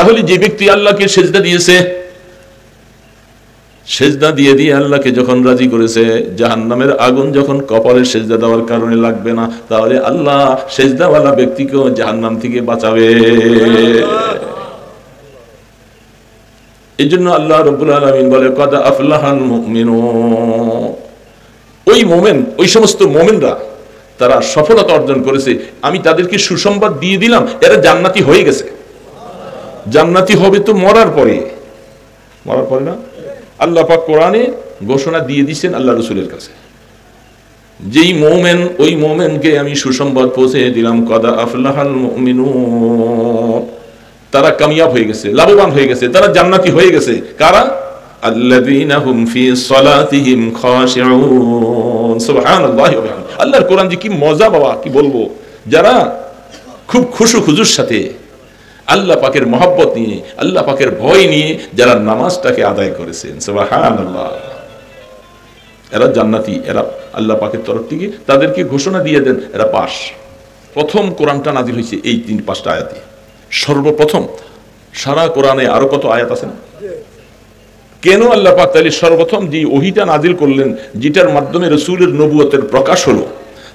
তাহলে যে ব্যক্তি আল্লাহকে সেজদা দিয়েছে, সেজদা দিয়ে দিয়ে আল্লাহকে যখন রাজি করেছে, জাহান্নামের আগুন যখন কপালে সেজদা দেওয়ার কারণে লাগবে না, তাহলে আল্লাহ সেজদাওয়ালা ব্যক্তিকেও জাহান্নাম থেকে বাঁচাবে। এই জন্য আল্লাহ রাব্বুল আলামিন বলে কদ আফলাহাল মুমিনুন, ওই মোমেন, ওই সমস্ত মোমেনরা তারা সফলতা অর্জন করেছে। আমি তাদেরকে সুসংবাদ দিয়ে দিলাম, এরা জান্নাতি হয়ে গেছে। জান্নাতি হবে তো মরার পরে, মরার পরে না। আল্লাহ পাক কোরআনে ঘোষণা দিয়ে দিয়েছেন আল্লাহ রাসূলের কাছে, যেই মোমেন, ওই মোমেনকে আমি সুসংবাদ পৌঁছে দিলাম, কদ আফলাহাল মুমিনুন, তারা কামিয়াব হয়ে গেছে, লাভবান হয়ে গেছে, তারা জান্নাতি হয়ে গেছে। কারা? আল্লাযীনা হুম ফি সালাতিহিম খাশিউন। সুবহানাল্লাহি ওয়া বিহামদিহি। আল্লাহর কোরআন যে কি মজা বাবা, কি বলবো। যারা খুব খুশু খুজুর সাথে আল্লাহ পাকের মহব্বত নিয়ে, আল্লাহ পাকের ভয় নিয়ে যারা নামাজটাকে আদায় করেছেন, সুবহানাল্লাহ, এরা জান্নাতি। এরা আল্লাহ পাকের তরফ থেকে তাদেরকে ঘোষণা দিয়ে দেন, এরা পাস। প্রথম কোরআনটা নাজিল হয়েছে এই 3-5টা আয়াতে, সর্বপ্রথম। সারা কোরআনে আরো কত আয়াত আছে না? কেন আল্লাহ পাক তাহলে সর্বপ্রথম যে ওহীটা নাজিল করলেন, যেটার মাধ্যমে রাসূলের নবুয়তের প্রকাশ হলো,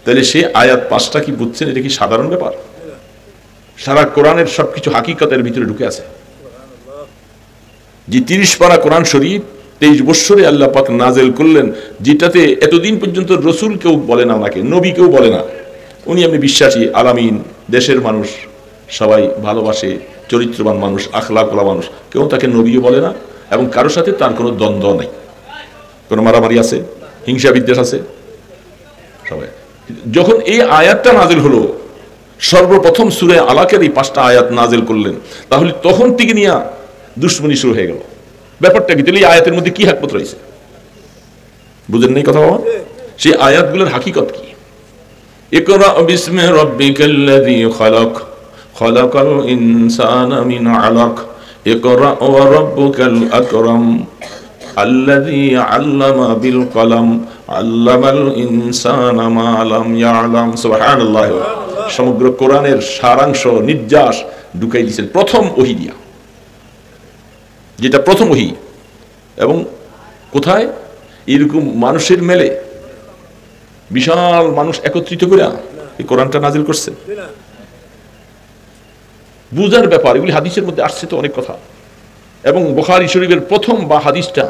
তাহলে সে আয়াত 5টা কি বুঝছেন? এটা কি সাধারণ ব্যাপার? সারা কোরআনের সবকিছু হাকিকতের ভিতরে ঢুকে আছে। যে 30 পারা কোরআন শরীফ 23 বছরে আল্লাহ পাক নাজিল করলেন, যেটাতে এতদিন পর্যন্ত রাসূল কেউ বলে না, ওনাকে নবী কেউ বলে না। উনি এমনি বিশ্বাসী, আলামিন, দেশের মানুষ সবাই ভালোবাসে, চরিত্রবান মানুষ, আখলাকওয়ালা মানুষ, কেউ তাকে নবীও বলে না, এবং কারোর সাথে তার কোনো দ্বন্দ্ব নাই, কোনো মারামারি আছে, হিংসা বিদ্বেষ আছে সবাই। যখন এই আয়াতটা নাজিল হলো, সর্বপ্রথম সূরা আলাকের এই 5টা আয়াত নাজিল করলেন, তাহলে তখন থেকে নিয়ে দুশ্মনী শুরু হয়ে গেল। ব্যাপারটা কি? তাহলে এই আয়াতের মধ্যে কি হাকমত রয়েছে? বুঝেন নাই কথা বাবা? সেই আয়াতগুলোর হাকিকত কি? ইকরা বিসমি রাব্বিকাল্লাযী খালাক, খালাকাল ইনসানা মিন আলাক, ইকরা ওয়া রাব্বুকাল আকরাম, আল্লাযী আল্লামা বিল কলম, আল্লামাল ইনসানা মা লাম ইয়ালাম। সুবহানাল্লাহ। সমগ্র কোরআনের সারাংশ, নির্যাস ঢুকাই দিয়েছেন প্রথম ওহী দিয়া, যেটা প্রথম ওহী। এবং কোথায়? এরকম মানুষের মেলে বিশাল মানুষ একত্রিত করে এই কোরআনটা নাজিল করছে। বুঝার ব্যাপার, এগুলি হাদিসের মধ্যে আসছে তো অনেক কথা। এবং বুখারী শরীফের প্রথম বা হাদিসটা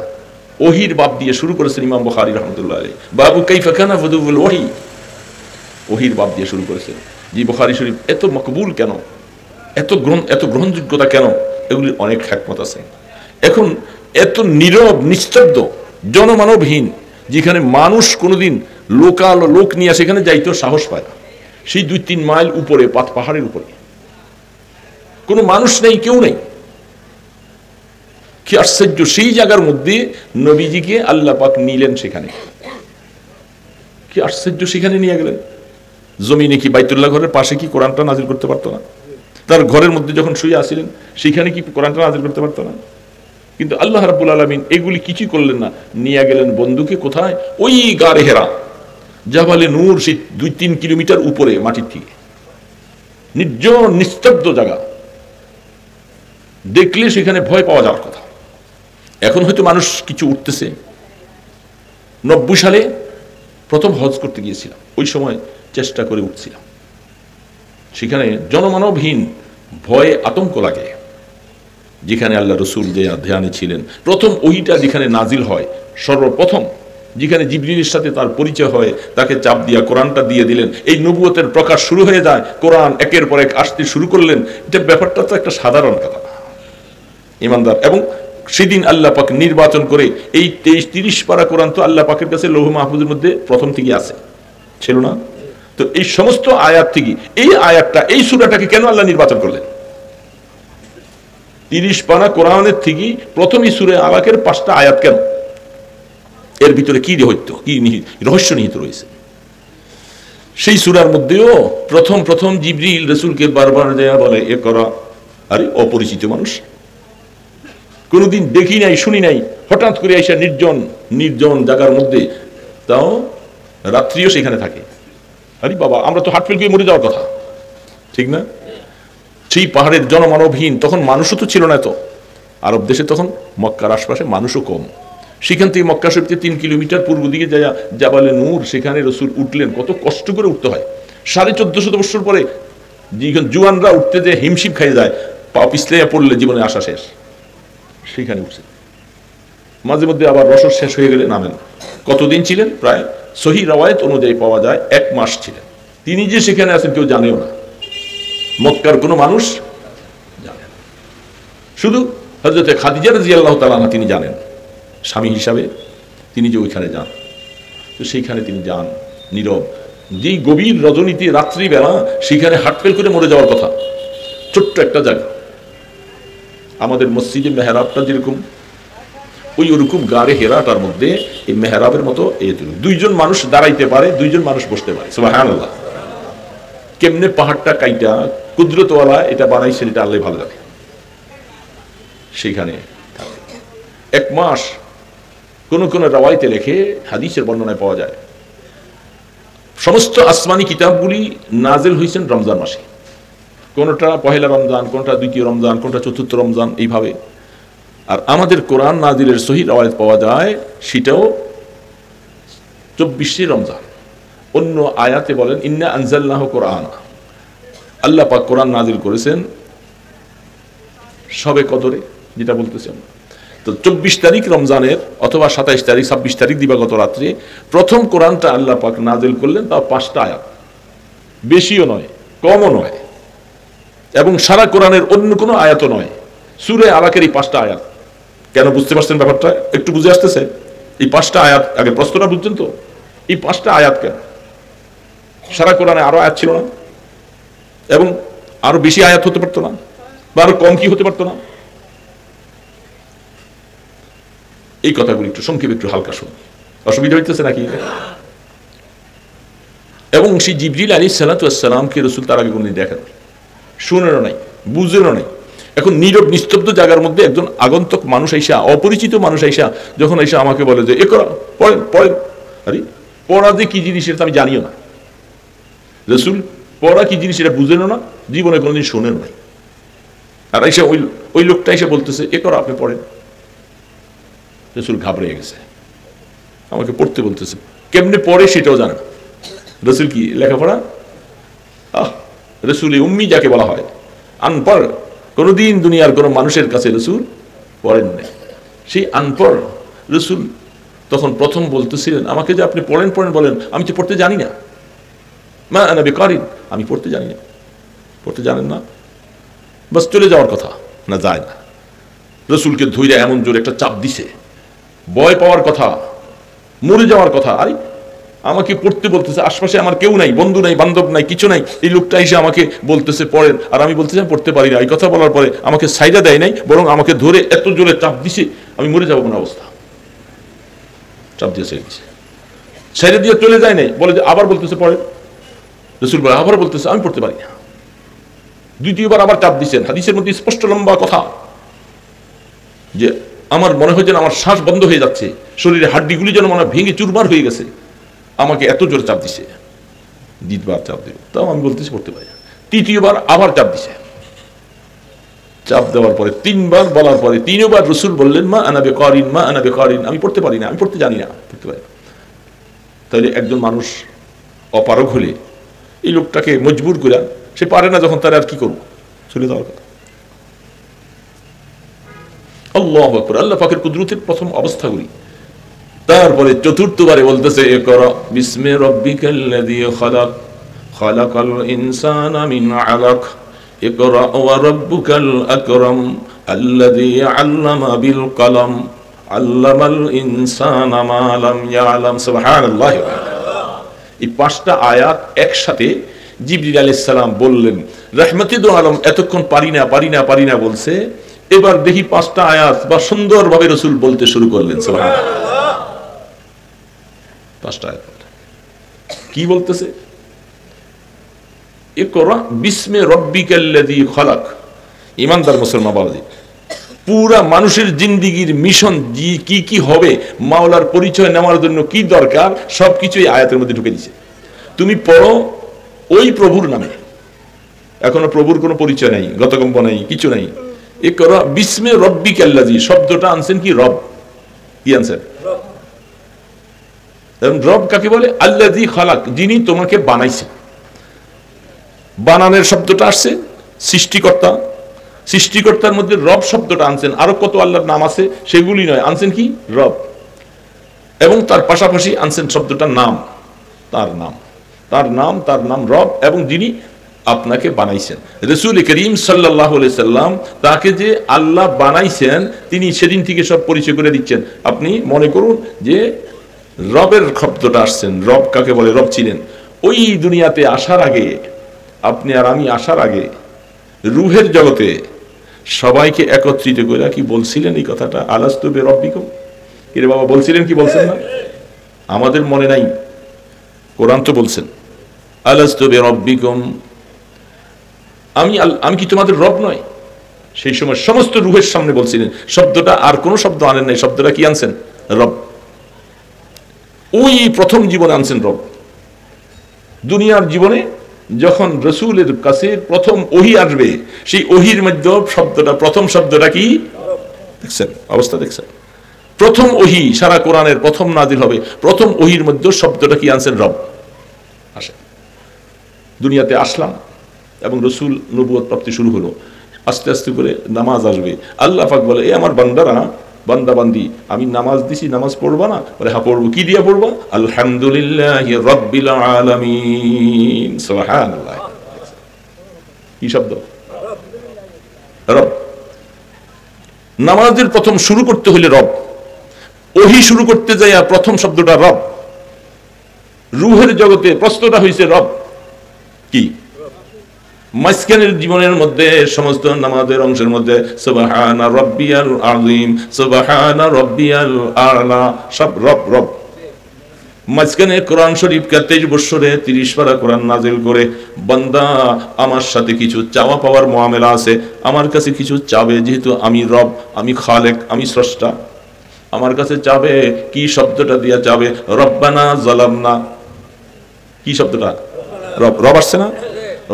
ওহীর বাব দিয়ে শুরু করেছেন ইমাম বুখারী রাহমাতুল্লাহ আলাইহি। বাবু কাইফা কানা ফুদুল ওহী, ওহীর বাব দিয়ে শুরু করেছেন। যে বুখারী শরীফ এত মকবুল কেন, এত গ্রহণযোগ্যতা কেন, এগুলির অনেক হিকমত আছে। এখন এত নীরব, নিস্তব্ধ, জনমানবহীন, যেখানে মানুষ কোনোদিন লোকাল লোক নিয়ে সেখানে যাইতেও সাহস পায় না, সেই 2-3 মাইল উপরে, পাহাড়ের উপরে কোনো মানুষ নেই, কেউ নেই। কি আশ্চর্য! সেই জায়গার মধ্যে নবীজিকে আল্লাহ পাক নিলেন সেখানে। কি আশ্চর্য! সেখানে নিয়ে গেলেন। জমিনে কি বাইতুল্লাহ ঘরের পাশে কি কোরআনটা নাজিল করতে পারতো না? তার ঘরের মধ্যে যখন শুয়ে আসছিলেন সেখানে কি কোরআনটা নাজিল করতে পারতো না? কিন্তু আল্লাহ রাব্বুল আলামিন এগুলি কিছুই করলেন না, নিয়ে গেলেন বন্ধুকে কোথায়? ওই গারে হেরা, জাবালে নূর, সেই 2-3 কিলোমিটার উপরে মাটির থেকে, নির্জন নিস্তব্ধ জায়গা। দেখলে সেখানে ভয় পাওয়া যাওয়ার কথা। এখন হয়তো মানুষ কিছু উঠতেছে। 90 সালে প্রথম হজ করতে গিয়েছিলাম, ওই সময় চেষ্টা করে উঠছিলাম। সেখানে জনমানবহীন, ভয়ে আতঙ্ক লাগে। যেখানে আল্লাহ রসুল যে ধ্যানে ছিলেন, প্রথম ওহীটা যেখানে নাজিল হয়, সর্বপ্রথম যেখানে জিবরিলের সাথে তার পরিচয় হয়, তাকে চাপ দিয়া কোরআনটা দিয়ে দিলেন, এই নবুয়তের প্রকাশ শুরু হয়ে যায়, কোরআন একের পর এক আসতে শুরু করলেন। এটা ব্যাপারটা তো একটা সাধারণ কথা, ইমানদার। এবং সেদিন আল্লাহ পাক নির্বাচন করে এই 23-30 পারা কোরআন তো আল্লাহ পাকের কাছে লৌহ মাহফুজের মধ্যে প্রথম থেকে আছে, ছিল না? তো এই সমস্ত আয়াত থেকে এই আয়াতটা, এই সূরাটাকে কেন আল্লাহ নির্বাচন করলেন? 30 পারা কোরআনের থেকে প্রথমই সূরা আলাকের 5টা আয়াত কেন? এর ভিতরে কি রহস্য নিহিত রয়েছে? সেই সূরার মধ্যেও প্রথম জিবরিল রাসূলকে বারবার দেয়া বলে এ করা। আরে অপরিচিত মানুষ, কোনোদিন দেখি নাই, শুনি নাই, হঠাৎ করে এসে নির্জন জায়গার মধ্যে, তাও রাত্রিও সেখানে থাকে। আরে বাবা, আমরা তো হার্ট ফেল করে মরে যাওয়ার কথা, ঠিক না? সেই পাহাড়ের জনমানবহীন, তখন মানুষও তো ছিল না এত, আরব দেশে তখন মক্কার আশপাশে মানুষও কম। সেখান থেকে মক্কা শরীফ থেকে 3 কিলোমিটার পূর্ব দিকে যায় জাবালে নূর, সেখানে রসুল উঠলেন। কত কষ্ট করে উঠতে হয়, 1450 বছর পরে জুয়ানরা উঠতে যে হিমশিম খাই যায়, পা পিছলে পড়লে জীবনে আসা শেষ। সেখানে উঠছে, মাঝে মধ্যে আবার রসদ শেষ হয়ে গেলে নামেন। কতদিন ছিলেন? প্রায় সহি রাওয়ায়াত অনুযায়ী পাওয়া যায় 1 মাস ছিলেন। তিনি যে সেখানে আছেন কেউ জানেও না, মক্কার কোনো মানুষ জানে না, শুধু হযরত খাদিজা রাদিয়াল্লাহু তাআলা আনহা তিনি জানেন, স্বামী হিসাবে তিনি যে ওইখানে যান। তো সেইখানে তিনি যান নীরব, যেই গভীর রজনীতে রাত্রিবেলা সেখানে হার্টফেল করে মরে যাওয়ার কথা। ছোট্ট একটা জায়গা, আমাদের মসজিদে মেহরাবটা যেরকম, ওরকম গাড়ে হেরাটার মধ্যে এই মেহরাবের মতো দুইজন মানুষ দাঁড়াইতে পারে, দুইজন মানুষ বসতে পারে। সুবহানাল্লাহ। কেমনে পাহাড়টা কাইটা কুদরতওয়ালা এটা বানাইছেন, এটা আল্লাহ ভালো জানে। সেইখানে 1 মাস কোন কোন রাওয়ায়াতে লেখে, হাদিসের বর্ণনায় পাওয়া যায়, সমস্ত আসমানি কিতাবগুলি নাজিল হয়েছেন রমজান মাসে। কোনটা পহেলা রমজান, কোনটা দ্বিতীয় রমজান, কোনটা চতুর্থ রমজান, এইভাবে। আর আমাদের কোরআন নাজিলের সহি রাওয়ায়াত পাওয়া যায় সেটাও 24শে রমজান। অন্য আয়াতে বলেন ইন্না আনজালনাহু কুরআনা, আল্লাহ পাক কোরআন নাজিল করেছেন শবে কদরে, যেটা বলতেছেন। তো 24 তারিখ রমজানের অথবা 27 তারিখ 26 তারিখ দিবাগত রাত্রে প্রথম কোরআনটা আল্লাহ পাক নাজিল করলেন, তাও 5টা আয়াত, বেশিও নয় কমও নয়, এবং সারা কোরআনের অন্য কোনো আয়াতও নয়, সূরা আলাকের এই 5টা আয়াত। কেন বুঝতে পারছেন ব্যাপারটা? একটু বুঝে আসতেছে? এই 5টা আয়াত, আগে প্রশ্নটা বুঝছেন তো? এই 5টা আয়াত কেন? সারা কোরআনে আরো আয়াত ছিল না? এবং আরো বেশি আয়াত হতে পারতো না? বা আরো কম কি হতে পারতো না? এই কথাগুলো একটু সংক্ষেপে, একটু হালকা শুনুন, অসুবিধা হইতেছে নাকি? এবং সেই জিবরিল আলাইহিস সালাতু ওয়াস সালামকে রাসূল তার আগে কোনদিন দেখেন, শুনেনও নাই, বুঝেনও নাই। এখন নীরব নিস্তব্ধ জায়গার মধ্যে একজন আগন্তুক মানুষ আইসা, অপরিচিত মানুষ আইসা যখন আইসা আমাকে বলে যে একরা পড়েন পড়েন, আরে পড়া যে কি জিনিস এটা আমি জানিও না। রাসূল পড়া কি জিনিস এটা বুঝেনও না, জীবনে কোনোদিন শোনেনও নাই। আর আইসা ওই লোকটা এসে বলতেছে একরা আপনি পড়েন। রাসূল ঘাবড়ে গেছে, আমাকে পড়তে বলতেছে, কেমনে পড়ে সেটাও জানে না। রাসূল কি লেখাপড়া? রাসূল উম্মি যাকে বলা হয়, আনপড়, কোনোদিন দুনিয়ার কোনো মানুষের কাছে রাসূল পড়েন নাই। সেই আনপড় রাসূল তখন প্রথম বলতেছিলেন আমাকে যে আপনি পড়েন পড়েন বলেন, আমি তো পড়তে জানি না। মা আনা বিকারিন, আমি পড়তে জানি না। পড়তে জানেন না, বাস চলে যাওয়ার কথা না, যায় না। রাসূলকে ধইরা এমন জোরে একটা চাপ দিছে, ভয় পাওয়ার কথা, মরে যাওয়ার কথা। আরে আমাকে পড়তে বলতেছে, আশপাশে আমার কেউ নাই, বন্ধু নাই, বান্ধব নাই, কিছু নাই। এই লোকটা এসে আমাকে বলতেছে পড়েন, আর আমি বলতেছি আমি পড়তে পারি না। এই কথা বলার পরে আমাকে সাইডা দেয় নাই, বরং আমাকে ধরে এত জোরে চাপ দিছে, আমি মরে যাবো কোন অবস্থা। চাপ দিয়ে ছেড়ে দিছে, ছেড়ে দিয়ে চলে যায় নাই, বলে যে আবার বলতেছে পড়েন। রাসূল বলে আবার বলতেছে আমি পড়তে পারি না। দ্বিতীয়বার আবার চাপ দিচ্ছেন। হাদিসের মধ্যে স্পষ্ট লম্বা কথা যে আমার মনে হয় যেন আমার শ্বাস বন্ধ হয়ে যাচ্ছে, শরীরের হাড্ডিগুলি যেন মনে ভেঙে চুরমার হয়ে গেছে, আমাকে এত জোরে চাপ দিছে। দ্বিতীয়বার চাপ দিল, তাও আমি বলতেছি পড়তে পারি না। তৃতীয়বার আবার চাপ দিছে, চাপ দেওয়ার পরে 3বার বলার পরে 3বার রাসূল বললেন মা আনা বিকারিন, মা আনা বিকারিন, আমি পড়তে পারি না, আমি পড়তে জানি না, পড়তে পারি না। তাহলে একজন মানুষ অপারগ হলে এই লোকটাকে মজবুর করে, সে পারে না যখন, তার আর কি করবো, চলে যাওয়ার কথা। আল্লাহু আকবার, আল্লাহ পাকের কুদরতের প্রথম অবস্থাগুলি। তারপরে চতুর্থবারে বলতেছে ইকরা বিসমি রাব্বিকাল্লাযী খালাক, খালাকাল ইনসানা মিন আলাক, ইকরা ওয়া রাব্বুকাল আকরাম, আল্লাযী আল্লামা বিল কলম, আল্লামাল ইনসানা মা লাম ইয়ালাম। সুবহানাল্লাহ। এই 5টা আয়াত একসাথে জিবরিল আলাইহিস সালাম বললেন। রাহমাতুল আলম এতক্ষণ পারি না বলছে, এবার দেখি 5টা আয়াত বা সুন্দরভাবে রাসূল বলতে শুরু করলেন। সুবহানাল্লাহ। 5টা আয়াত কি বলতেছে? ইকরা বিসমি রাব্বিকাল্লাযী খালাক। ঈমানদার মুসলমান বাবাজি, পুরা মানুষের জিন্দেগীর মিশন কি কি হবে, মাওলার পরিচয় নেওয়ার জন্য কি দরকার, সবকিছু এই আয়াতের মধ্যে ঢুকে দিছে। তুমি পড়ো ওই প্রভুর নামে, এখনো প্রভুর কোনো পরিচয় নাই, গতকম্প নাই, কিছু নাই। ইকরা বিস্মে রব্বিকাল্লাযী শব্দটা আনছেন কি রব, কি আনছেন? রব কাকে বলে? আল্লাযী খালাক, যিনি তোমাকে বানাইছেন। বানানোর শব্দটা আসছে সৃষ্টিকর্তা, সৃষ্টিকর্তার মধ্যে রব শব্দটা আনছেন। আরো কত আল্লাহর নাম আছে, সেগুলি নয়, আনছেন কি রব। এবং তার পাশাপাশি আনছেন শব্দটা নাম, তার নাম, তার নাম, তার নাম রব, এবং যিনি আপনাকে বানাইছেন। রাসূল করিম সাল্লাল্লাহু আলাইহি সাল্লাম, তাকে যে আল্লাহ বানাইছেন, তিনি সেদিন থেকে সব পরিচয় করে দিচ্ছেন। আপনি মনে করুন যে রবের শব্দটা আসছেন, রব কাকে বলে, রব ছিলেন ওই দুনিয়াতে আসার আগে, আপনি আর আমি আসার আগে রূহের জগতে সবাইকে একত্রিত করে কি বলছিলেন এই কথাটা, আলাস্তু বিরব্বিকুম? কি রে বাবা, বলছিলেন কি বলছেন না? আমাদের মনে নাই, কোরআন তো বলছেন আলাস্তু বিরব্বিকুম, আমি কি তোমাদের রব নয়? সেই সময় সমস্ত রূহের সামনে বলছিলেন শব্দটা, আর কোন শব্দ আনেন নাই, শব্দটা কি আনছেন? রব। ওই প্রথম জীবনে আনছেন রব। দুনিয়ার জীবনে যখন রাসূলের কাছে প্রথম ওহী আসবে, সেই ওহীর মধ্যে শব্দটা, প্রথম শব্দটা কি? দেখছেন অবস্থা, দেখছেন? প্রথম ওহী, সারা কোরআনের প্রথম নাজিল হবে, প্রথম ওহীর মধ্যে শব্দটা কি আনছেন? রব। আসে দুনিয়াতে আসলাম এবং রাসূল নবুয়ত প্রাপ্তি শুরু হলো, আস্তে আস্তে করে নামাজ আসবে। আল্লাহ পাক বলে, এ আমার বান্দারা, বান্দাবান্দি, আমি নামাজ দিছি, নামাজ পড়বা না? বলে হ্যাঁ পড়বো। কি দিয়ে পড়বা? আলহামদুলিল্লাহি রাব্বিল আলামিন। সুবহানাল্লাহ। কি শব্দ? রব। নামাজের প্রথম শুরু করতে হলে রব, ওহী শুরু করতে যায় প্রথম শব্দটা রব। রূহের জগতে প্রশ্নটা হয়েছে রব কি? মাঝখানের জীবনের মধ্যে সমস্ত নামাজের অংশের মধ্যে সুবহানা রাব্বিয়াল আযীম, সুবহানা রাব্বিয়াল আ'লা, সব রব রব। মাঝখানে কোরআন শরীফ 23 বছরে 30 পারা কোরআন নাজিল করে, বান্দা আমার সাথে কিছু চাওয়া পাওয়ার মুআমেলা আছে, আমার কাছে কিছু চাবে, যেহেতু আমি রব, আমি খালেক, আমি স্রষ্টা, আমার কাছে চাবে। কি শব্দটা দিয়া চাবে? রব্বানা যালামনা। কি শব্দটা? রব। রব আসছে না?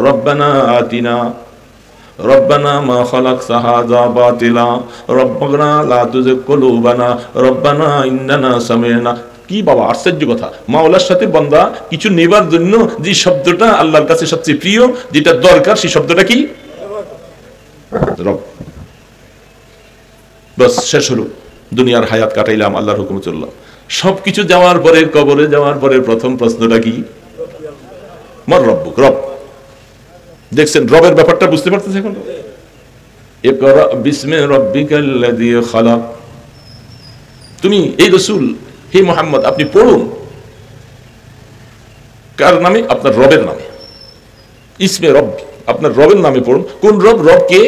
রব্বানা আতিনা, রব্বানা মা খালাকতা হাযা বাতিলা, রব্বানা লা তুযিগ কুলুবানা, রব্বানা ইন্নানা সামি'না। কি বাবা আশ্চর্য কথা! মাওলার সাথে বান্দা কিছু নেবার জন্য যে শব্দটা আল্লাহর কাছে সবচেয়ে প্রিয়, যেটা দরকার, সেই শব্দটা কি? রব। বাস, শেষ হলো। দুনিয়ার হায়াত কাটাইলাম, আল্লাহর হুকুমে চললাম। সবকিছু যাওয়ার পরে, কবরে যাওয়ার পরে প্রথম প্রশ্নটা কি? মার রব্বুক, রব। দেখছেন রবের ব্যাপারটা বুঝতে পারতেছে এখন? ইকরা বিসমি রাব্বিকাল্লাযী খালাক। তুমি এই রাসূল, হে মুহাম্মদ, আপনি পড়ুন কার নামে? আপনার রবের নামে। ইসমে রব্বি, আপনার রবের নামে পড়ুন। কোন রব? রব কে?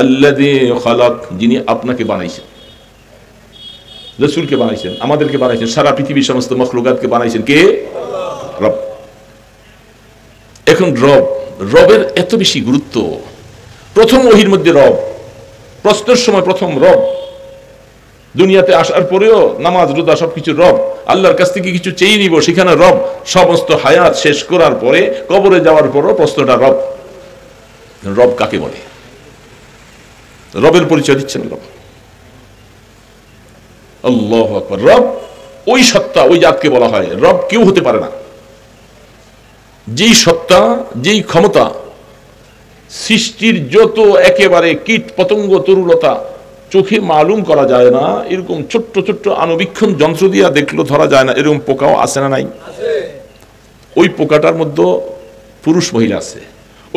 আল্লাযী খালাক, যিনি আপনাকে বানাইছেন। রাসূলকে বানাইছেন, আমাদেরকে বানাইছেন, সারা পৃথিবীর সমস্ত মখলুকাতকে বানাইছেন কে? রব। এখন রব, রবের এত বেশি গুরুত্ব। প্রথম ওহীর মধ্যে রব, প্রশ্নের সময় প্রথম রব, দুনিয়াতে আসার পরেও নামাজ রোজা সবকিছু রব, আল্লাহর কাছ থেকে কিছু চেয়ে নিব, সেখানে রব, সমস্ত হায়াত শেষ করার পরে কবরে যাওয়ার পরও প্রশ্নটা রব। রব কাকে বলে? রবের পরিচয় দিচ্ছেন রব। আল্লাহু আকবার। রব ওই সত্তা, ওই জাতকে বলা হয় রব। কেউ হতে পারে না। যেই সত্তা, যেই ক্ষমতা সৃষ্টির যত একেবারে কীট পতঙ্গ তরুলতা চোখে মালুম করা যায় না, এরকম ছোট্ট ছোট্ট আণুবীক্ষণ যন্ত্র দিয়া দেখলো ধরা যায় না, এরকম পোকাও আছে না নাই? ওই পোকাটার মধ্যে পুরুষ মহিলা আছে,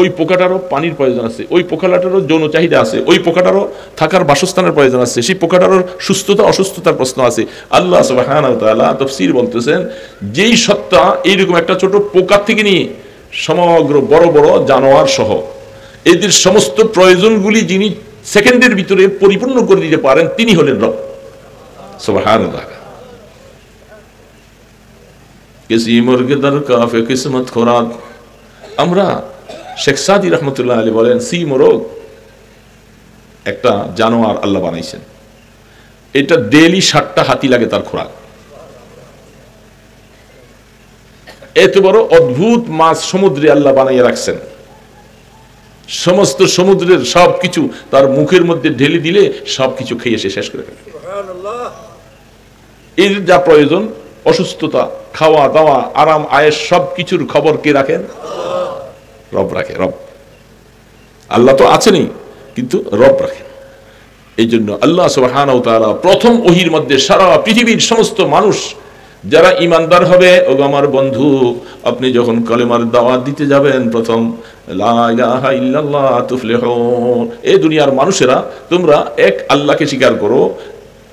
ওই পোকাটারও পানির প্রয়োজন আছে, ওই পোকাটারও যৌন চাহিদা আছে, ওই পোকাটারও থাকার বাসস্থানের প্রয়োজন আছে, সেই পোকাটারও সুস্থতা অসুস্থতার প্রশ্ন আছে। আল্লাহ সুবহানাহু ওয়া তাআলা তাফসীর বলতেছেন, যেই সত্তা এইরকম একটা ছোট পোকার থেকে নিয়ে সমগ্র বড় বড় জানোয়ার সহ এদের সমস্ত প্রয়োজনগুলি যিনি সেকেন্ডের ভিতরে পরিপূর্ণ করে দিতে পারেন, তিনি হলেন রব। সুবহানাল্লাহ। কিসি মুরগে দর কাফে কিসমত খোরাক। আমরা শেখ সাদি রহমতুল্লাহ আলী বলেন, সি মোরগ একটা জানোয়ার আল্লাহ বানাইছেন, এটা ডেইলি 60টা হাতি লাগে তার খোরাক। এত বড় অদ্ভুত মাছ সমুদ্রে আল্লাহ বানাইয়া রাখছেন, সমস্ত সমুদ্রের সবকিছু তার মুখের মধ্যে ঢেলে দিলে সবকিছু খেয়ে সে শেষ করে ফেলে। এর যা প্রয়োজন, অসুস্থতা, খাওয়া দাওয়া, আরাম আয়েশ সবকিছুর খবর কে রাখেন? রব রাখে। রব, আল্লাহ তো আছেনই, কিন্তু রব রাখেন। এই জন্য আল্লাহ সুবহানাহু ওয়া তাআলা প্রথম ওহীর মধ্যে সারা পৃথিবীর সমস্ত মানুষ যারা ঈমানদার হবে, ও আমার বন্ধু, আপনি যখন কালেমার দাওয়াত দিতে যাবেন, প্রথম লা ইলাহা ইল্লাল্লাহ তুফলিহুন, এই দুনিয়ার মানুষেরা তোমরা এক আল্লাহকে স্বীকার করো,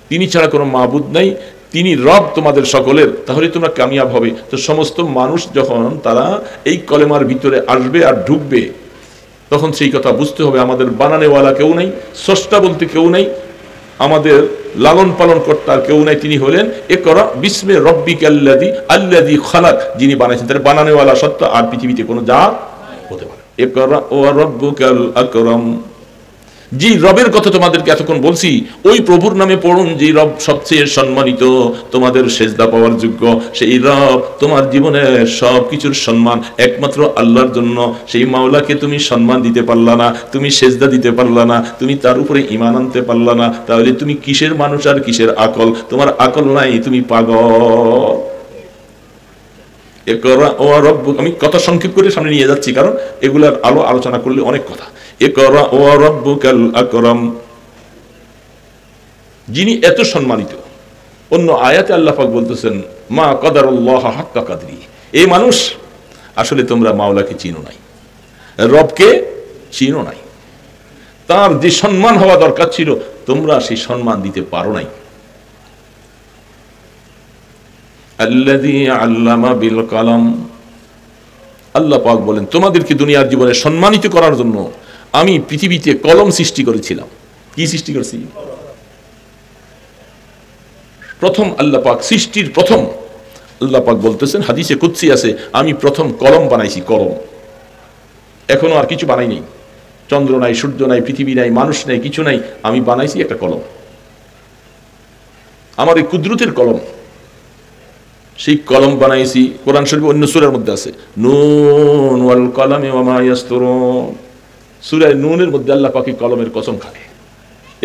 তিনি ছাড়া কোনো মাবুদ নাই, তিনি রব তোমাদের সকলের, তাহলে তোমরা কামিয়াব হবে। তো সমস্ত মানুষ যখন তারা এই কলেমার ভিতরে আসবে আর ঢুকবে, তখন সেই কথা বুঝতে হবে আমাদের বানানেওয়ালা কেউ নাই, স্রষ্টা বলতে কেউ নাই, আমাদের লালন পালন কর্তার কেউ নাই, তিনি হলেন ইকরা বিস্মি রাব্বিকাল্লাযী আল্লাযী খালাক, যিনি বানাইছেন। তার বানানেওয়ালা সত্তা আর পৃথিবীতে কোনো জাত হতে পারে। ইকরা ওয়া রাব্বুকাল আকরাম, যে রবের কথা তোমাদেরকে এতক্ষণ বলছি, ওই প্রভুর নামে পড়ুন, যে রব সবচেয়ে সম্মানিত, তোমাদের সেজদা পাওয়ার যোগ্য। সেই রব তোমার জীবনের সব কিছুর সম্মান একমাত্র আল্লাহর জন্য। সেই মাওলাকে তুমি সম্মান দিতে পারলা না, তুমি সেজদা দিতে পারলা না, তুমি তার উপরে ঈমান আনতে পারলা না, তাহলে তুমি কিসের মানুষ আর কিসের আকল? তোমার আকল নাই, তুমি পাগল। আমি কথা সংক্ষেপ করে সামনে নিয়ে যাচ্ছি, কারণ এগুলার আলোচনা করলে অনেক কথা। ইকরা ওয়া রাব্বুকাল আকরাম, যিনি এত সম্মানিত। অন্য আয়াতে আল্লাহ পাক বলতেছেন মা কদারুল্লাহ হাক্কা কাদরি, এই মানুষ আসলে তোমরা মাওলাকে চিনো নাই, রবকে চিনো নাই, তার যে সম্মান হওয়া দরকার ছিল তোমরা সেই সম্মান দিতে পারো নাই। আল্লাযী আল্লামা বিল কলম, আল্লাহ পাক বলেন তোমাদেরকে দুনিয়ার জীবনে সম্মানিত করার জন্য আমি পৃথিবীতে কলম সৃষ্টি করেছিলাম। কি সৃষ্টি করেছি? প্রথম আল্লাহ পাক সৃষ্টির প্রথম আল্লাহ পাক বলতেছেন, হাদিসে কুদসি আছে, আমি প্রথম কলম বানাইছি। কলম, এখনো আর কিছু বানাই নাই, চন্দ্র নাই, সূর্য নাই, পৃথিবী নাই, মানুষ নাই, কিছু নাই, আমি বানাইছি একটা কলম, আমার এই কুদরতের কলম। সেই কলম বানাইছি, কোরআন শরীফে অন্য সূরার মধ্যে আছে, নুন ওয়াল কলামি ওয়া মা ইয়াসতুরুন, সূরা নুনের মধ্যে আল্লাহ পাক কলমের কসম খায়।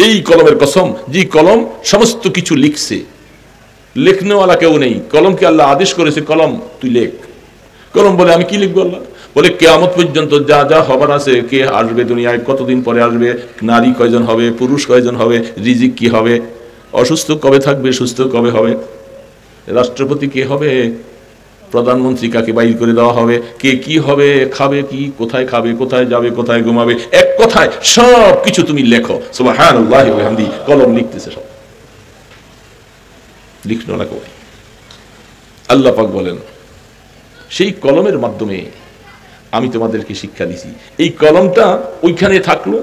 এই কলমের কসম, যে কলম সমস্ত কিছু লিখছে, লেখনেওয়ালা কেউ নেই, কলমকে আল্লাহ আদেশ করেছে, কলম তুই লেখ। কলম বলে আমি কি লিখবো? আল্লাহ বলে কিয়ামত পর্যন্ত যা যা হবার আছে, কে আসবে দুনিয়ায়, কতদিন পরে আসবে, নারী কয়জন হবে, পুরুষ কয়জন হবে, রিজিক কি হবে, অসুস্থ কবে থাকবে, সুস্থ কবে হবে, রাষ্ট্রপতি কে হবে, প্রধানমন্ত্রী কাকে বাইর করে দেওয়া হবে, কে কি হবে, খাবে কি, কোথায় খাবে, কোথায় যাবে, কোথায় ঘুমাবে, এক কথায় সব কিছু তুমি লেখো। সুবহানাল্লাহি ওয়া বিহামদিহি, কলম লিখতেছে সব, লিখলো না কই। আল্লাহ পাক বলেন সেই কলমের মাধ্যমে আমি তোমাদেরকে শিক্ষা দিছি। এই কলমটা ওইখানে থাকলো,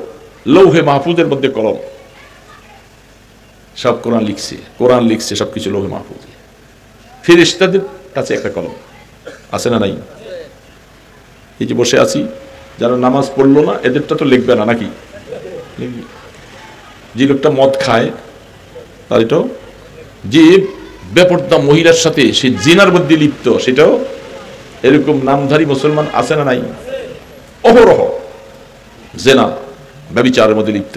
লৌহে মাহফুজের মধ্যে কলম, সব কোরআন লিখছে, কোরআন লিখছে সবকিছু লৌহে মাহফুজে। ফেরেশতাদের কাছে একটা কলম আছে না নাই? এই যে বসে আছি, যারা নামাজ পড়লো না, এদেরটা তো লিখবে না নাকি? যে লোকটা মদ খায় তার এটাও, যে বেপরদা মহিলার সাথে সে জিনার মধ্যে লিপ্ত, সেটাও। এরকম নামধারী মুসলমান আছে না নাই? অহরহ জেনা, ব্যভিচারের মধ্যে লিপ্ত,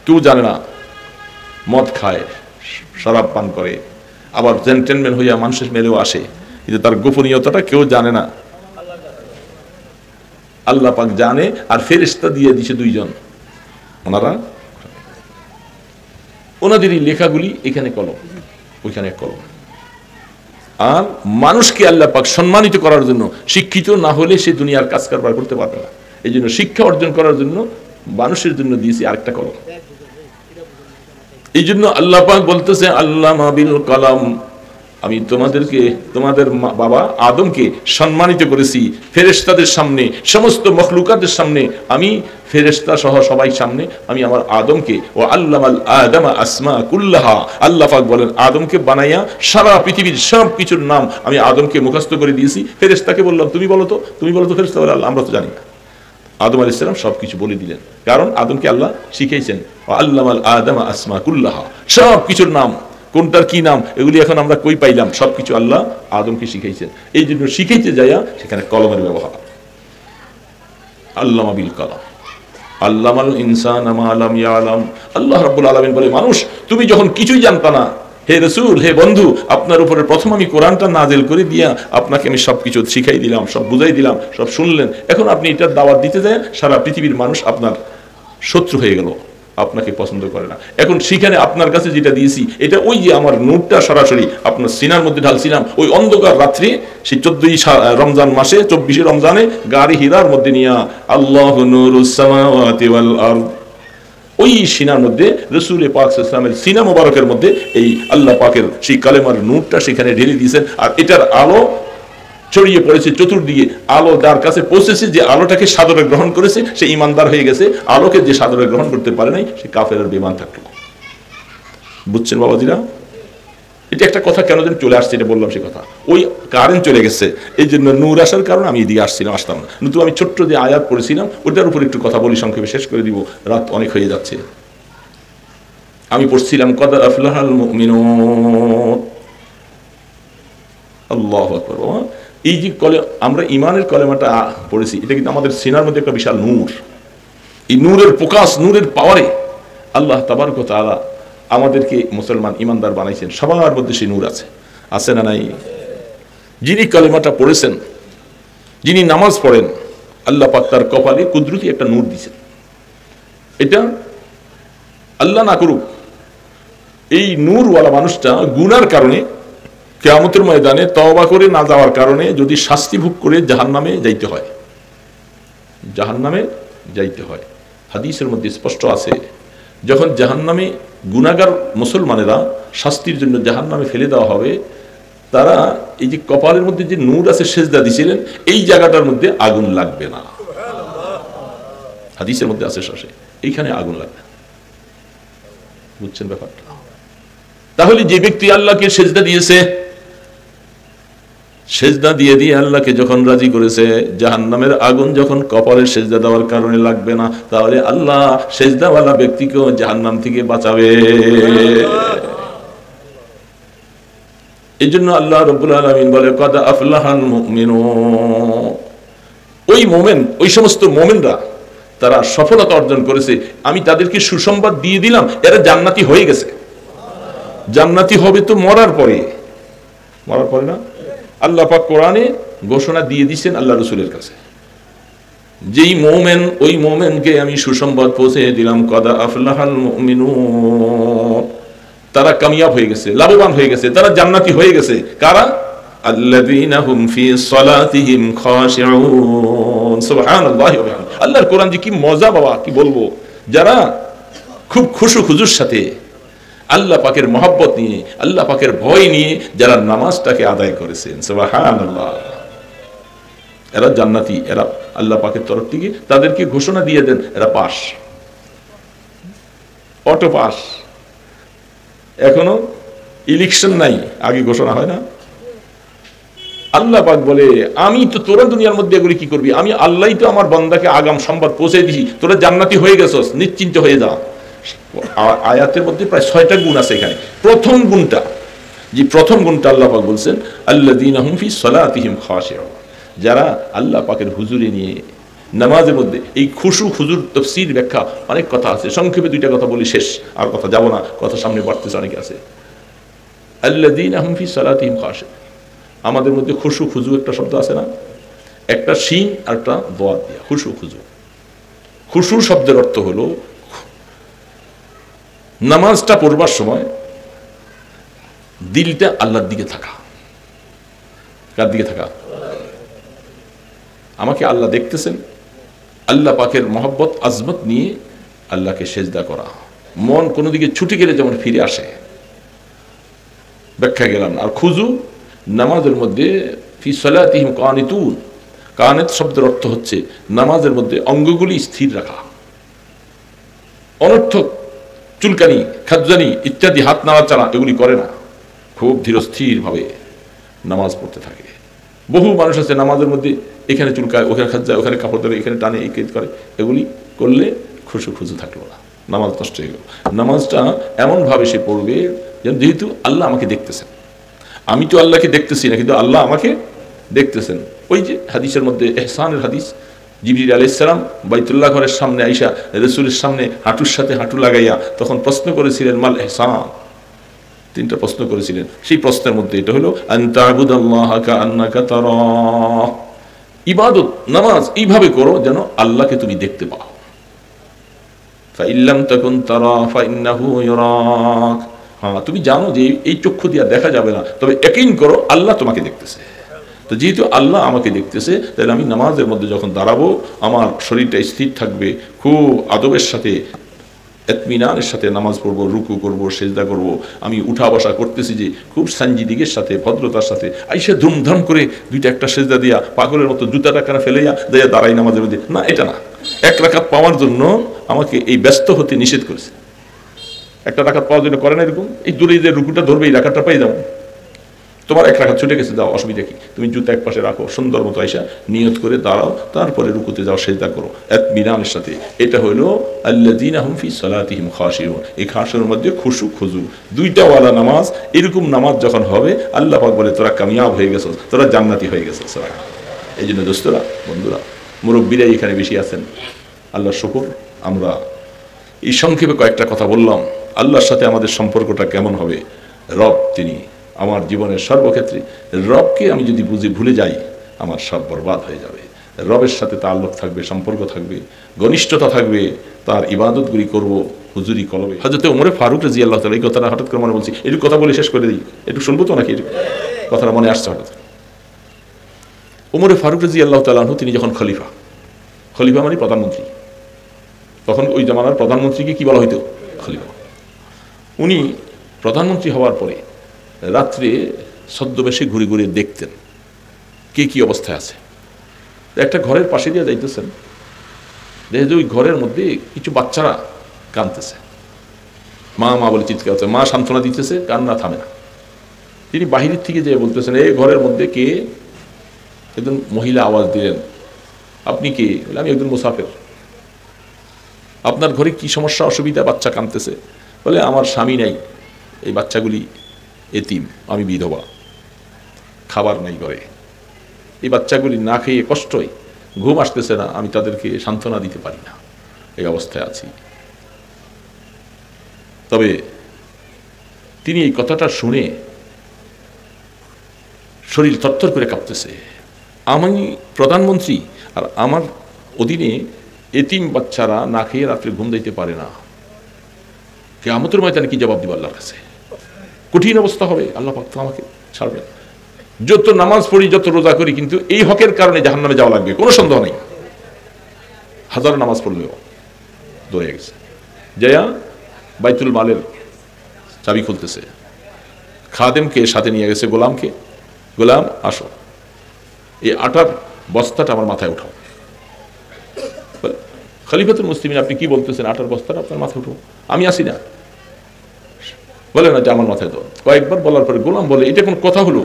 কেউ জানে না, মদ খায়, শরাব পান করে, আবার জেন্টেলম্যান হইয়া মানুষের মেলেও আসে, কিন্তু তার গোপনীয়তাটা কেউ জানে না, আল্লাহ পাক জানে। আর ফেরেশতা দিয়ে দিছে দুইজন, ওনাদেরই লেখাগুলি এখানে কলম, ওইখানে কলম। আর মানুষকে আল্লাহ পাক সম্মানিত করার জন্য, শিক্ষিত না হলে সে দুনিয়ার কাজ কারবার করতে পারবে না, এই জন্য শিক্ষা অর্জন করার জন্য মানুষের জন্য দিয়েছি আরেকটা কলম। এই জন্য আল্লাহ পাক বলতেছে আল্লামা বিল কলম, আমি তোমাদেরকে, তোমাদের বাবা আদমকে সম্মানিত করেছি ফেরেশতাদের সামনে, সমস্ত মখলুকাতের সামনে, আমি ফেরেশতা সহ সবাই সামনে আমি আমার আদমকে, ও আল্লামাল আদমা আসমা কুল্লাহা, আল্লাহ পাক বলেন আদমকে বানাইয়া সারা পৃথিবীর সব কিছুর নাম আমি আদমকে মুখস্থ করে দিয়েছি। ফেরেশতাকে বললাম তুমি বলো তো, তুমি বলো তো। ফেরেশতা বলে আল্লাহ আমরা তো জানি না। আদম আলাইহিস সালাম সবকিছু বলে দিলেন, কারণ আদমকে আল্লাহ শিখাইছেন, ও আল্লামাল আদমা আসমা কুল্লাহা, সব কিছুর নাম, কোনটার কি নাম এগুলি এখন আমরা কই পাইলাম, সবকিছু আল্লাহ আদমকে শিখাইছেন। এই জন্য শিখাইতে যাইয়া সেখানে কলমের ব্যবহার, আল্লামা বিল কলম। আল্লামাল ইনসানা মা লাম ইয়ালাম। আল্লাহ রাব্বুল আলামিন বলে, মানুষ তুমি যখন কিছুই জানতা না, হে রাসূল, হে বন্ধু, আপনার উপরে প্রথম আমি কোরআনটা নাযিল করে দিয়া আপনাকে আমি সবকিছু শিখাই দিলাম, সব বুঝাই দিলাম, সব শুনলেন। এখন আপনি এটার দাওয়াত দিতে যায়, সারা পৃথিবীর মানুষ আপনার শত্রু হয়ে গেল, আপনাকে পছন্দ করে না। এখন সেখানে আপনার কাছে যেটা দিয়েছি, এটা ওই যে আমার নূরটা সরাসরি আপনার সিনার মধ্যে ঢালছিলাম, ওই অন্ধকার রাত্রে, সেই 14ই রমজান মাসে, 24শে রমজানে গাড়ি হীরার মধ্যে নিয়া, আল্লাহু নূরুস সামাওয়াতি ওয়াল আরদ, ওই সিনার মধ্যে রাসূল পাক সাল্লাল্লাহু আলাইহি ওয়াসাল্লামের সিনা মোবারকের মধ্যে এই আল্লাহ পাকের সেই কালেমার নূরটা সেখানে ঢেলে দিয়েছেন। আর এটার আলো ছড়িয়ে পড়েছে চতুর্দিকে। আলো যার কাছে পৌঁছেছে, যে আলোটাকে সাদরে গ্রহণ করেছে, সে ইমানদার হয়ে গেছে। আলোকে যে সাদরে গ্রহণ করতে পারে নাই, সে কাফের আর বেঈমান থাকলো। বুঝছেন বাবাজিরা? এটা একটা কথা কেন যেন চলে আসছে, এটা বললাম। সে কথা, ওই কারেন্ট চলে গেছে, এই জন্য নূর আসার কারণে আমি এদিকে আসতাম না। কিন্তু আমি ছোট্ট যে আয়াত পড়েছিলাম, ওটার উপর একটু কথা বলি, সংক্ষেপে শেষ করে দিব, রাত অনেক হয়ে যাচ্ছে। আমি পড়ছিলাম কদ আফলাহাল মুমিনুন। আল্লাহু আকবার। এই যে আমরা ইমানের কলেমাটা পড়েছি, এটা কিন্তু আমাদের সিনার মধ্যে একটা বিশাল নূর। এই নূরের প্রকাশ, নূরের পাওয়ারে আল্লাহ তাবারক ওয়া তাআলা আমাদেরকে মুসলমান ইমানদার বানাইছেন। সবার মধ্যে সেই নূর আছে না নাই? যিনি কলেমাটা পড়েছেন, যিনি নামাজ পড়েন, আল্লাহ পাক তার কপালে কুদরতি একটা নূর দিয়েছেন। এটা আল্লাহ না করুক, এই নূরওয়ালা মানুষটা গুনার কারণে কিয়ামতের ময়দানে তওবা করে না যাওয়ার কারণে যদি শাস্তি ভোগ করে জাহান্নামে যাইতে হয়। হাদিসের মধ্যে স্পষ্ট আছে, যখন জাহান্নামে গুনাহগার মুসলমানেরা শাস্তির জন্য জাহান্নামে ফেলে দেওয়া হবে, তারা এই যে কপালের মধ্যে যে নূর আছে, সেজদা দিছিলেন, এই জায়গাটার মধ্যে আগুন লাগবে না। হাদিসের মধ্যে আছে শেষে, এইখানে আগুন লাগবে। বুঝছেন ব্যাপারটা? তাহলে যে ব্যক্তি আল্লাহকে সেজদা দিয়েছে, সেজদা দিয়ে আল্লাহকে যখন রাজি করেছে, জাহান্নামের আগুন যখন কপালের সেজদা দেওয়ার কারণে লাগবে না, তাহলে আল্লাহ সেজদাওয়ালা ব্যক্তিকেও জাহান্নাম থেকে বাঁচাবে। এই জন্য আল্লাহ রাব্বুল আলামিন বলে, কদ আফলাহাল মুমিনুন। ওই মোমেন, ওই সমস্ত মোমেনরা, তারা সফলতা অর্জন করেছে। আমি তাদেরকে সুসংবাদ দিয়ে দিলাম, এরা জান্নাতি হয়ে গেছে। জান্নাতি হবে তো মরার পরে না? আল্লাহ পাক কোরআনে ঘোষণা দিয়ে দিচ্ছেন আল্লাহ রাসূলের কাছে, যেই মোমেন, ওই মোমেনকে আমি সুসংবাদ পৌঁছে দিলাম, কদ আফলাহাল মুমিনুন। তারা কামিয়াব হয়ে গেছে, লাভবান হয়ে গেছে, তারা জান্নাতি হয়ে গেছে। কারা? আল্লাযীনা হুম ফি সালাতিহিম খাশিউন। সুবহানাল্লাহি ওয়া বিহামদিহি। আল্লাহর কোরআন যে কি মজা বাবা, কি বলবো। যারা খুব খুশু খুজুর সাথে, আল্লাহ পাকের মহব্বত নিয়ে, আল্লাহ পাকের ভয় নিয়ে যারা নামাজটাকে আদায় করেছেন, সুবহানাল্লাহ, এরা জান্নাতি। এরা আল্লাহ পাকের তরফ থেকে তাদেরকে ঘোষণা দিয়ে দেন, এরা পাস, অটো পাস। এখনো ইলেকশন নাই, আগে ঘোষণা হয় না। আল্লাহ পাক বলে, আমি তো, তোরা দুনিয়ার মধ্যে এগুলি কি করবি? আমি আল্লাহই তো আমার বান্দাকে আগাম সংবাদ পৌঁছে দিছি, তোরা জান্নাতি হয়ে গেছস, নিশ্চিন্ত হয়ে যা। আয়াতের মধ্যে প্রায় 6টা গুণ আছে। এখানে প্রথম গুণটা আল্লাহ পাক বলছেন, আল্লাযীনা হুম ফি সালাতিহিম খাশিউন। যারা আল্লাহ পাকের হুজুরে নিয়ে নামাজের মধ্যে, এই খুশু খুজুর তাফসীর ব্যাখ্যা অনেক কথা আছে, সংক্ষেপে 2টা কথা বলি, শেষ, আর কথা যাব না, কথা সামনে বাড়তেছে অনেক আছে। আল্লাযীনা হুম ফি সালাতিহিম খাশিউন, আমাদের মধ্যে খুশু খুজু একটা শব্দ আছে না, একটা শিন আর একটা দোয়া দিয়া, খুশু খুজু। খুশু শব্দের অর্থ হলো নামাজটা পড়বার সময় দিলটা আল্লাহর দিকে থাকা। কার দিকে থাকা? আমাকে আল্লাহ দেখতেছেন, আল্লাহ পাকের মহব্বত আজমত নিয়ে আল্লাহকে সেজদা করা। মন কোনো দিকে ছুটে গেলে যেমন ফিরে আসে, ব্যাখ্যা গেলাম। আর খুজু নামাজের মধ্যে ফি সালাতিহিম কানিতুন, কানেত শব্দের অর্থ হচ্ছে নামাজের মধ্যে অঙ্গগুলি স্থির রাখা। অনর্থক চুলকানি, খাদ্জানি ইত্যাদি, হাত নাড়াচাড়া এগুলি করে না, খুব ধীরস্থির ভাবে নামাজ পড়তে থাকে। বহু মানুষ আছে নামাজের মধ্যে এখানে চুলকায়, ওখানে খাদ্জায়, ওখানে কাপড় ধরে, এখানে টানে, এই করে। এগুলি করলে খুশু খুজু থাকলো না, নামাজ নষ্ট হয়ে গেল। নামাজটা এমন ভাবে সে পড়বে যেন, যেহেতু আল্লাহ আমাকে দেখতেছেন, আমি তো আল্লাহকে দেখতেছি না, কিন্তু আল্লাহ আমাকে দেখতেছেন। ওই যে হাদিসের মধ্যে, ইহসানের হাদিস, জিবরিল আলাইহিস সালাম বাইতুল্লাহ ঘরের সামনে আইসা রাসূলের সামনে হাঁটুর সাথে হাঁটু লাগাইয়া তখন প্রশ্ন করেছিলেন মাল ইহসান, তিনটা প্রশ্ন করেছিলেন। সেই প্রশ্নের মধ্যে এটা হলো আনতা আবুদাল্লাহা কাআন্নাকা তারাহ, ইবাদত নামাজ এইভাবে করো যেন আল্লাহকে তুমি দেখতে পাও। ফাইল্লাম তাকুন তারা ফাইন্নাহু ইয়ারাক, হ্যাঁ তুমি জানো যে এই চক্ষু দিয়া দেখা যাবে না, তবে ইয়াকিন করো আল্লাহ তোমাকে দেখতেছে। তো যেহেতু আল্লাহ আমাকে দেখতেছে, তাহলে আমি নামাজের মধ্যে যখন দাঁড়াবো আমার শরীরটা স্থির থাকবে, খুব আদবের সাথে ইতমিনানের সাথে নামাজ পড়বো, রুকু করব, সেজদা করব। আমি উঠা বসা করতেছি যে খুব সানজিদিগের সাথে, ভদ্রতার সাথে। আইসা ধুমধাম করে দুইটা একটা সেজদা দিয়া পাগলের মতো জুতাটা কানা ফেলাইয়া দেয়া দাঁড়াই নামাজের মধ্যে, না, এটা না। এক রাকাত পাওয়ার জন্য আমাকে এই ব্যস্ত হতে নিষেধ করেছে। একটা রাকাত পাওয়ার জন্য করে না এরকম, এই দূরে যে রুকুটা ধরবে এই রাকাতটা পেয়ে যাবো। তোমার এক রাকাত ছুটে গেছে, দাও, অসুবিধা কি? তুমি জুতা এক পাশে রাখো, সুন্দর মতো আইসা নিয়ত করে দাঁড়াও, তারপরে রুকুতে যাও, সেজদা করো ইতমিনানের সাথে। এটা হলো আল্লাযীনা হুম ফি সালাতিহিম খাশিউন। এই খাশিউর মধ্যে খুশু খুজু দুইটা ওয়ালা নামাজ। এরকম নামাজ যখন হবে আল্লাহ পাক বলে তোরা কামিয়াব হয়ে গেছো, তোরা জান্নাতি হয়ে গেছো। এই জন্য দোস্তরা, বন্ধুরা, মুরব্বীরাই এখানে বেশি আছেন, আল্লাহর শুকর। আমরা এই সংক্ষেপে কয়েকটা কথা বললাম। আল্লাহর সাথে আমাদের সম্পর্কটা কেমন হবে? রব তিনি আমার জীবনের সর্বক্ষেত্রে। রবকে আমি যদি ভুলে যাই, আমার সব বরবাদ হয়ে যাবে। রবের সাথে তাল্লুক থাকবে, সম্পর্ক থাকবে, ঘনিষ্ঠতা থাকবে, তার ইবাদতগুলি করব হুজুরি কলবে। হযরত ওমর ফারুক রাদিয়াল্লাহু তাআলা, এই কথাটা হঠাৎ করে মনে বলছি, একটু কথা বলে শেষ করে দিই, একটু শুনবো তো নাকি? কথাটা মনে আসছে হঠাৎ। ওমর ফারুক রাদিয়াল্লাহু তাআলা তিনি যখন খলিফা মানে প্রধানমন্ত্রী, তখন ওই জামানার প্রধানমন্ত্রীকে কি বলা হইতো? খলিফা। উনি প্রধানমন্ত্রী হওয়ার পরে রাত্রে ছদ্মবেশে ঘুরে ঘুরে দেখতেন কে কি অবস্থায় আছে। একটা ঘরের পাশে দিয়ে যাইতেছেন, দেখে যে ওই ঘরের মধ্যে কিছু বাচ্চারা কাঁদতেছে, মা মা বলে চিৎকার হচ্ছে, মা সান্ত্বনা দিতেছে, কান্না থামে না। তিনি বাহিরের থেকে যেয়ে বলতেছেন, এই ঘরের মধ্যে কে? একজন মহিলা আওয়াজ দিলেন, আপনি কে? বলে, আমি একজন মুসাফির। আপনার ঘরে কি সমস্যা, অসুবিধা? বাচ্চা কাঁদতেছে। বলে, আমার স্বামী নাই, এই বাচ্চাগুলি এতিম, আমি বিধবা, খাবার নাই ঘরে, এই বাচ্চাগুলি না খেয়ে কষ্টই, ঘুম আসতেছে না, আমি তাদেরকে সান্ত্বনা দিতে পারি না, এই অবস্থায় আছি। তবে তিনি এই কথাটা শুনে শরীর থরথর করে কাঁপতেছে। আমি প্রধানমন্ত্রী, আর আমার অধীনে এতিম বাচ্চারা না খেয়ে রাত্রে ঘুম দিতে পারে না। কিয়ামতের ময়দানে কি জবাব দিব আল্লাহর কাছে? কঠিন অবস্থা হবে। আল্লাহ পাক তো আমাকে ছাড়বেন। যত নামাজ পড়ি, যত রোজা করি, কিন্তু এই হকের কারণে জাহান্নামে যাওয়া লাগবে, কোনো সন্দেহ নেই। হাজার নামাজ পড়লেও দৌড়ে গেছে, জয়া বাইতুল মালের চাবি খুলতেছে, খাদেমকে সাথে নিয়ে গেছে, গোলামকে, গোলাম আসো, এই আটার বস্তাটা আমার মাথায় উঠাও। খলিফাতুল মুসলিমিন, আপনি কি বলতেছেন? আটার বস্তাটা আপনার মাথায় উঠাও, আমি আসি না। বলে না যে আমার মাথায় দাও। কয়েকবার বলার পরে গোলাম বলে, এটা কোন কথা হলো?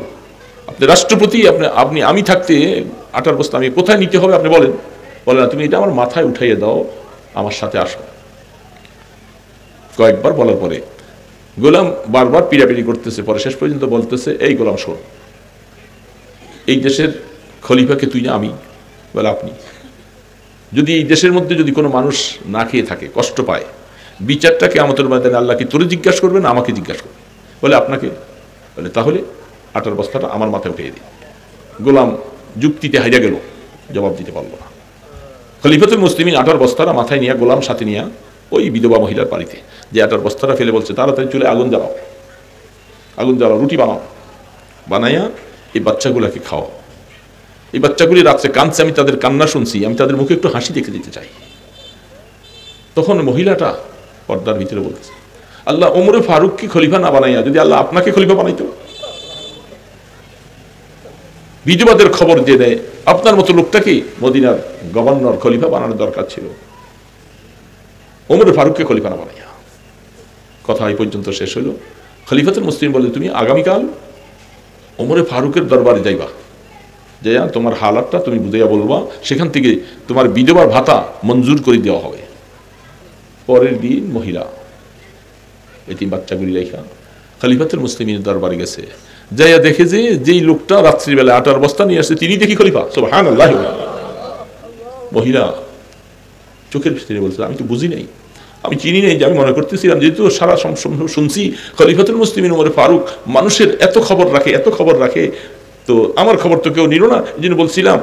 আপনি রাষ্ট্রপতি, আপনি আমি থাকতে আটার বস্তা আমি কোথায় নিতে হবে আপনি বলেন? বলে না, তুমি এটা আমার মাথায় উঠাইয়ে দাও, আমার সাথে আসো। কয়েকবার বলার পরে গোলাম বারবার পিড়াপিড়ি করতেছে, পরে শেষ পর্যন্ত বলতেছে, এই গোলাম শোন, এই দেশের খলিফাকে তুই না আমি? বলে আপনি। যদি এই দেশের মধ্যে যদি কোনো মানুষ না খেয়ে থাকে, কষ্ট পায়, বিচারটা কিয়ামতের ময়দানে আল্লাহ কি তোরে জিজ্ঞাসা করবে না আমাকে জিজ্ঞাসা করবে? বলে আপনাকে। বলে তাহলে আটার বস্তাটা আমার মাথায় উঠিয়ে দিই। গোলাম যুক্তিতে হাইরা গেল, জবাব দিতে পারলো না। খলিফাতুল মুসলিমিন আটার বস্তাটা মাথায় নিয়ে, গোলাম সাথে নিয়ে ওই বিধবা মহিলার বাড়িতে যে আটার বস্তাটা ফেলে বলছে, তাড়াতাড়ি চুলে আগুন জ্বালাও, আগুন জ্বালাও, রুটি বানাও, বানাইয়া এই বাচ্চাগুলাকে খাও। এই বাচ্চাগুলি রাত্রে কাঁদছে, আমি তাদের কান্না শুনছি, আমি তাদের মুখে একটু হাসি দেখে দিতে চাই। তখন মহিলাটা পর্দার ভিতরে বলতেছে, আল্লাহ ওমর ফারুককে খলিফা না বানাইয়া যদি আল্লাহ আপনাকে খলিফা বানাইতো? বিধবাদের খবর যে দেয়, আপনার মতো লোকটাকে মদিনার গভর্নর খলিফা বানানোর দরকার ছিল, ওমর ফারুককে খলিফা না বানাইয়া। কথা এই পর্যন্ত শেষ হলো। খলিফাতুল মুসলিম বলে, তুমি আগামীকাল ওমর ফারুকের দরবারে যাইবা, যাইয়া তোমার হালাতটা তুমি বুঝাইয়া বলবা, সেখান থেকে তোমার বিধবার ভাতা মঞ্জুর করে দেওয়া হবে। পরের দিন মহিলা এতিম বাচ্চাগুলি রেখা খলিফাতুল মুসলিমিনের দরবারে গেছে, যাইয়া দেখে যে যেই লোকটা রাত্রিবেলা আটার বস্তা নিয়ে আসছে তিনি দেখি খলিফা। সুবহানাল্লাহ। মহিলা চোখের ভিতরে বলছে, আমি তো বুঝি নাই, আমি চিনি নাই, যে আমি মনে করতেছিলাম যেহেতু সারা শুনছি খলিফাতুল মুসলিমিন ওমর ফারুক মানুষের এত খবর রাখে, তো আমার খবর তো কেউ নিল না, এই জন্য বলছিলাম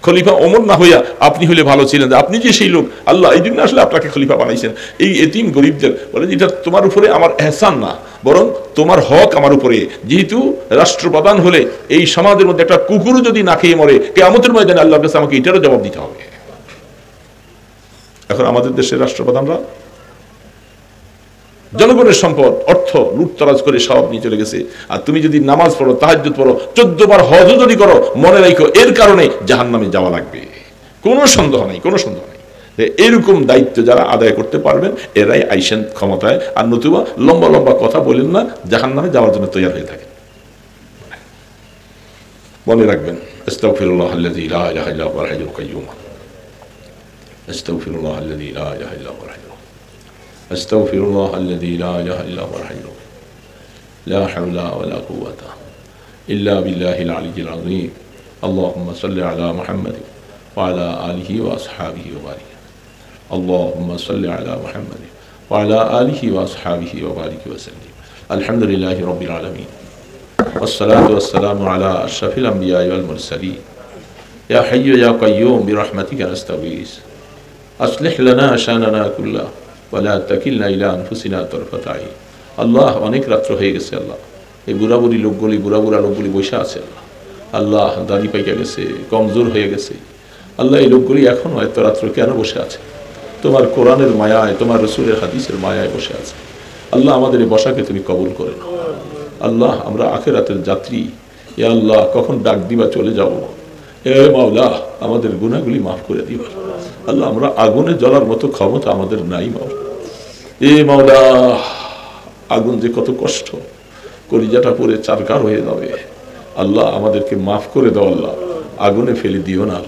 খলিফা ওমর না হইয়া আপনি হলে ভালো ছিলেন, আপনি যে সেই লোক, আল্লাহ এই জন্য আসলে আপনাকে খলিফা বানাইছেন। এই এতিম গরিবদের বলে এটা তোমার উপরে আমার এহসান না, বরং তোমার হক আমার উপরে, যেহেতু রাষ্ট্রপ্রধান হলে এই সমাজের মধ্যে একটা কুকুরও যদি না খেয়ে মরে, কিয়ামতের ময়দানে আল্লাহর কাছে আমাকে এটারও জবাব দিতে হবে। এখন আমাদের দেশের রাষ্ট্রপ্রধানরা জনগণের সম্পদ অর্থ লুটতরাজ করে সব নিয়ে চলে গেছে। আর তুমি যদি নামাজ পড়ো, তাহাজ্জুদ পড়ো, 14 বার হজও যদি করো, মনে রাখো এর কারণে জাহান্নামে যাওয়া লাগবে, কোনো সন্দেহ নাই। এরকম দায়িত্ব যারা আদায় করতে পারবেন এরাই আইসেন ক্ষমতায়, আর নতুবা লম্বা লম্বা কথা বলেন না, জাহান্নামে যাওয়ার জন্য তৈরি হয়ে থাকেন। মনে রাখবেন, আস্তাগফিরুল্লাহাল্লাযী লা ইলাহা ইল্লা হুয়াল হাইয়ুল কাইয়্যুম, আস্তাগফিরুল্লাহাল্লাযী লা ইলাহা ইল্লা হুয়াল হাইয়ুল, আস্তাগফিরুল্লাহাল্লাযী লা ইলাহা ইল্লা হুয়াল হাইয়ুল, লা হাওলা ওয়ালা কুওয়াতা ইল্লা বিল্লাহিল আলিয়্যিল আযীম। আল্লাহুম্মা সাল্লি আলা মুহাম্মাদ ওয়া আলা আলিহি ওয়া আসহাবিহি ওয়া বারিক। আল্লাহুম্মা সাল্লি আলা মুহাম্মাদ ওয়া আলা আলিহি ওয়া আসহাবিহি ওয়া বারিক ওয়া সাল্লিম। আলহামদুলিল্লাহি রাব্বিল আলামিন, والصلاة والسلام على أشرف الأنبياء والمرسلين. يا حي يا قيوم برحمتك نستغيث أصلح لنا شأننا كله ولا تكلنا إلى أنفسنا طرفة عين. আল্লাহ, অনেক রাত্র হয়ে গেছে আল্লাহ, এই বুড়া লোকগুলি বসে আছে আল্লাহ, দাড়ি পাইকা গেছে, কমজোর হয়ে গেছে আল্লাহ, এই লোকগুলি এখনো এত রাত্র কেন বসে আছে? তোমার কোরআনের মায়ায়, তোমার রসুলের হাদিসের মায়ায় বসে আছে আল্লাহ, আমাদের এই বসাকে তুমি কবুল করে নাও আল্লাহ। আমরা আখিরাতের যাত্রী, এ আল্লাহ, কখন ডাক দিবা চলে যাব, এ মাওলা আমাদের গুনাহগুলি মাফ করে দিবা আল্লাহ। আমরা আগুনে জ্বলার মতো ক্ষমতা আমাদের নাই মাওলা, এ মাওলা আগুন যে কত কষ্ট, কলিজাটা পুড়ে চারকার হয়ে যাবে আল্লাহ, আমাদেরকে মাফ করে দাও আল্লাহ, আগুনে ফেলে দিও না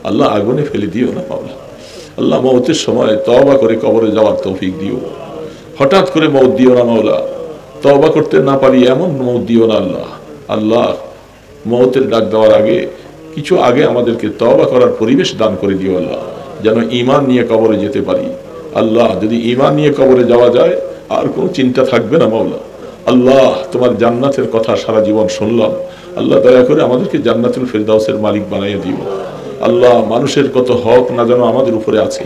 আল্লাহ, আগুনে ফেলে দিও না মাওলা আল্লাহ। মওতের সময় তওবা করে কবরে যাওয়ার তৌফিক দিও, হঠাৎ করে মওত দিও না মাওলা, তওবা করতে না পারি এমন মওত দিও না আল্লাহ। মওতের ডাক দেওয়ার আগে কিছু আগে আমাদেরকে তওবা করার পরিবেশ দান করে দিও আল্লাহ, যেন ঈমান নিয়ে কবরে যেতে পারি আল্লাহ। যদি ঈমান নিয়ে কবরে যাওয়া যায় আর কোনো চিন্তা থাকবে না মাওলা আল্লাহ। তোমার জান্নাতের কথা সারা জীবন শুনলাম আল্লাহ, দয়া করে আমাদেরকে জান্নাতুল ফেরদাউসের মালিক বানাইয়া দিও আল্লাহ। মানুষের কত হক না যেন আমাদের উপরে আছে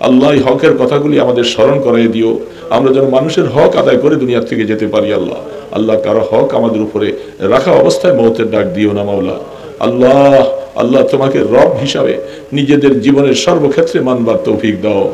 আল্লাহ, এই হকের কথাগুলি আমাদের স্মরণ করাই দিও, আমরা যেন মানুষের হক আদায় করে দুনিয়ার থেকে যেতে পারি আল্লাহ। কারো হক আমাদের উপরে রাখা অবস্থায় মওতের ডাক দিও না মাওলা আল্লাহ। তোমাকে রব হিসাবে নিজেদের জীবনের সর্বক্ষেত্রে মানবার তৌফিক দাও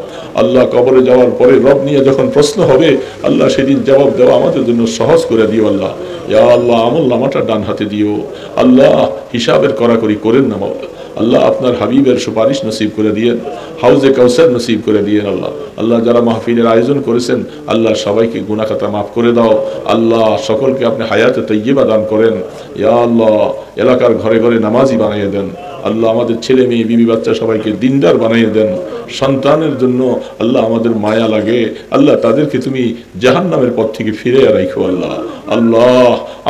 আল্লাহ। কবরে যাওয়ার পরে রব নিয়ে যখন প্রশ্ন হবে আল্লাহ, সেদিন জবাব দেওয়া আমাদের জন্য সহজ করে দিও আল্লাহ। ইয়া আল্লাহ, আমল নামাটা ডান হাতে দিও আল্লাহ, হিসাবের কড়াকড়ি করেন না মাওলা আল্লাহ। আপনার হাবিবের সুপারিশ নসিব করে দিয়েন, হাউজে কাউসার নসিব করে দিয়েন আল্লাহ। যারা মাহফিলের আয়োজন করেছেন আল্লাহ, সবাইকে গুনাহ খাতা মাফ করে দাও আল্লাহ। সকলকে আপনি হায়াতে তাইয়্যিবা দান করেন ইয়া আল্লাহ। এলাকার ঘরে ঘরে নামাজি বানিয়ে দেন আল্লাহ। আমাদের ছেলে মেয়ে বিবি বাচ্চা সবাইকে দিনদার বানিয়ে দেন। সন্তানের জন্য আল্লাহ আমাদের মায়া লাগে আল্লাহ, তাদেরকে তুমি জাহান্নামের পথ থেকে ফিরে রাখো আল্লাহ।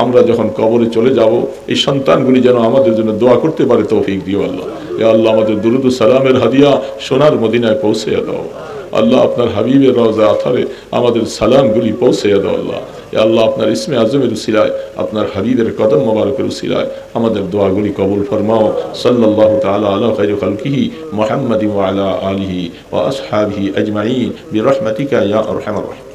আমরা যখন কবরে চলে যাব এই সন্তানগুলি যেন আমাদের জন্য দোয়া করতে পারে তৌফিক দিও আল্লাহ। ইয়া আল্লাহ, আমাদের দুরুদ ও সালামের হাদিয়া সোনার মদিনায় পৌঁছে দাও আল্লাহ। আপনার হাবিবের রওজা আথারে আমাদের সালামগুলি পৌঁছে দাও আল্লাহ। ইয়া আল্লাহ, আপনার ইসমে আজমের উসিলায়, আপনার হাবিবের কদম মোবারকের উসিলায় আমাদের দোয়াগুলি কবুল ফরমাও। সাল্লাল্লাহু তাআলা আলা খায়রি খালকিহি মুহাম্মাদিন ওয়া আলা আলিহি ওয়া আসহাবিহি আজমাইন বিরহমাতিকা ইয়া আরহামার রাহিমিন।